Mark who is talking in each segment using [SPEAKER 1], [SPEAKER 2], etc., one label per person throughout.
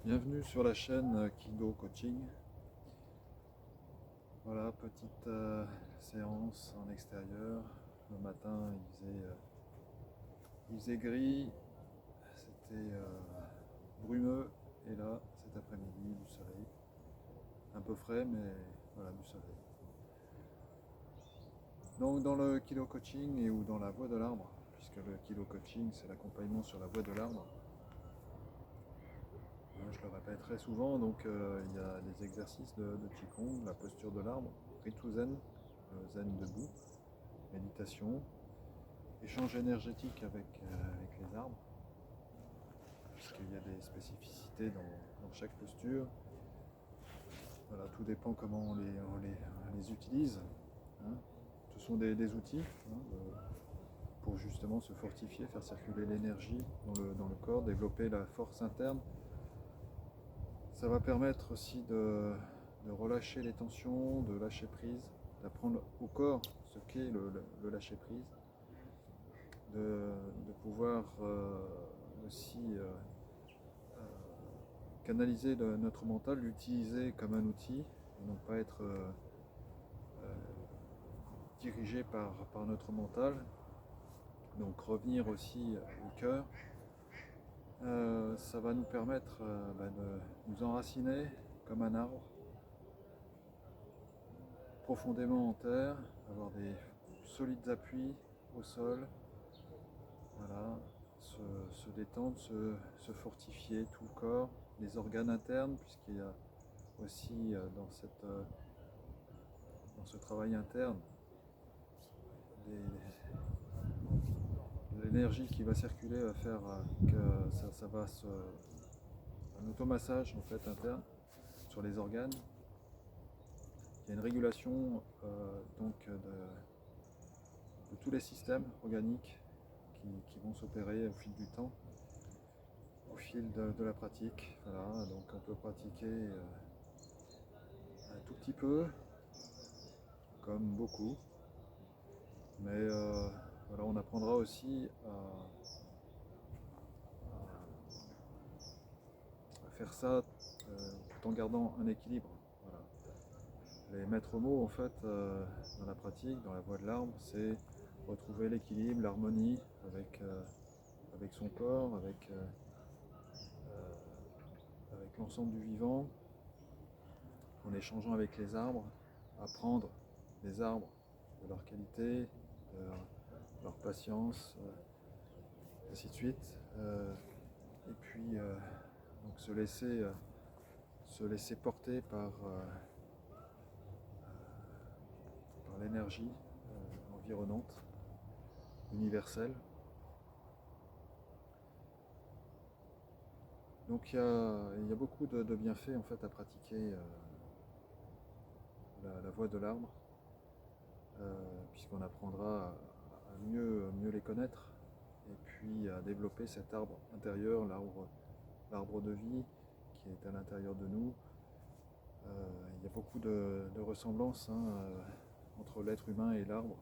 [SPEAKER 1] Bienvenue sur la chaîne Kido Coaching. Voilà, petite séance en extérieur. Le matin, il faisait gris, c'était brumeux. Et là, cet après-midi, du soleil. Un peu frais, mais voilà, du soleil. Donc, dans le Kido Coaching et ou dans la voie de l'arbre, puisque le Kido Coaching, c'est l'accompagnement sur la voie de l'arbre. Je le répète très souvent, donc il y a des exercices de Qigong, la posture de l'arbre, Ritu Zen, le Zen debout, méditation, échange énergétique avec les arbres, puisqu'il y a des spécificités dans chaque posture. Voilà, tout dépend comment on les utilise. Hein. Ce sont des outils pour justement se fortifier, faire circuler l'énergie dans le corps, développer la force interne. Ça va permettre aussi de relâcher les tensions, de lâcher prise, d'apprendre au corps ce qu'est le lâcher prise, de pouvoir aussi canaliser notre mental, l'utiliser comme un outil, et non pas être dirigé par notre mental. Donc revenir aussi au cœur. Ça va nous permettre de nous enraciner comme un arbre, profondément en terre, avoir des solides appuis au sol, voilà, se détendre, se fortifier tout le corps, les organes internes, puisqu'il y a aussi dans ce travail interne l'énergie qui va circuler va faire que ça va un automassage en fait interne sur les organes. Il y a une régulation de tous les systèmes organiques qui vont s'opérer au fil du temps, au fil de la pratique. Voilà, donc on peut pratiquer un tout petit peu, comme beaucoup, mais voilà, on apprendra aussi à faire ça tout en gardant un équilibre. Voilà. Les maîtres mots en fait dans la pratique, dans la voie de l'arbre, c'est retrouver l'équilibre, l'harmonie avec son corps, avec l'ensemble du vivant, en échangeant avec les arbres, apprendre des arbres, de leur qualité, de leur patience, ainsi de suite. Et puis donc se laisser porter par l'énergie environnante, universelle. Donc il y a beaucoup de bienfaits en fait à pratiquer la voie de l'arbre, puisqu'on apprendra à mieux les connaître et puis à développer cet arbre intérieur, l'arbre de vie qui est à l'intérieur de nous. Il y a beaucoup de ressemblances entre l'être humain et l'arbre,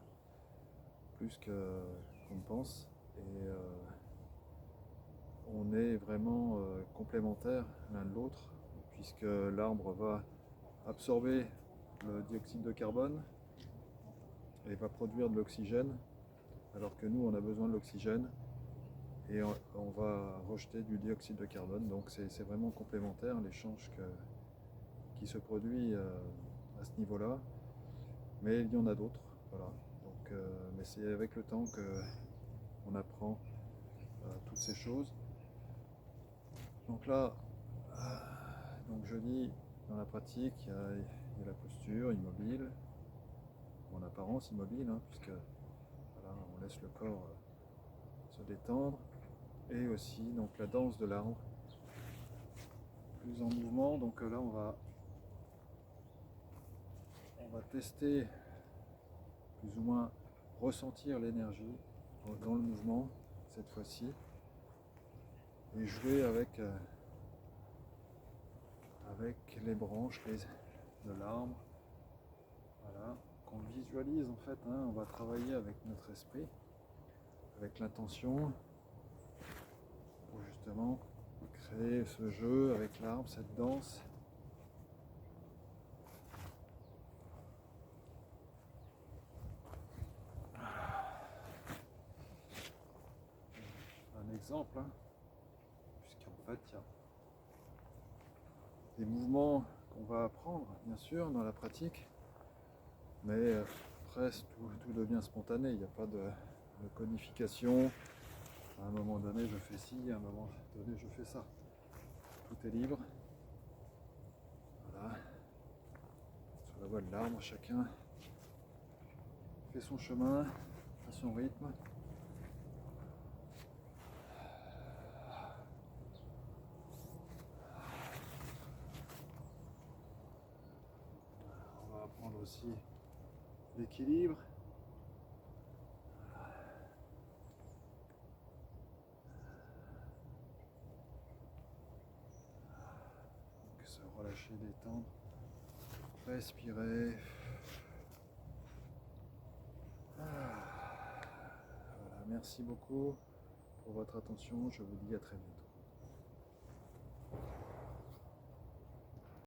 [SPEAKER 1] plus qu'on ne pense. Et on est vraiment complémentaires l'un de l'autre, puisque l'arbre va absorber le dioxyde de carbone et va produire de l'oxygène, alors que nous on a besoin de l'oxygène et on va rejeter du dioxyde de carbone. Donc c'est vraiment complémentaire l'échange qui se produit à ce niveau-là, mais il y en a d'autres. Voilà. Donc, mais c'est avec le temps qu'on apprend toutes ces choses. Donc là, donc je dis dans la pratique, il y a la posture immobile, en apparence immobile, puisque voilà, on laisse le corps se détendre, et aussi donc la danse de l'arbre, plus en mouvement. Donc là on va tester plus ou moins ressentir l'énergie dans le mouvement cette fois-ci et jouer avec les branches de l'arbre. Voilà, qu'on visualise en fait, on va travailler avec notre esprit, avec l'intention pour justement créer ce jeu avec l'arbre, cette danse. Un exemple, hein, puisqu'en fait, il y a des mouvements qu'on va apprendre, bien sûr, dans la pratique, mais presque tout devient spontané, il n'y a pas de codification. À un moment donné, je fais ci, à un moment donné, je fais ça. Tout est libre. Voilà. Sur la voie de l'arbre, chacun fait son chemin à son rythme. On va apprendre aussi l'équilibre. Donc se relâcher, détendre, respirer. Voilà, merci beaucoup pour votre attention. Je vous dis à très bientôt.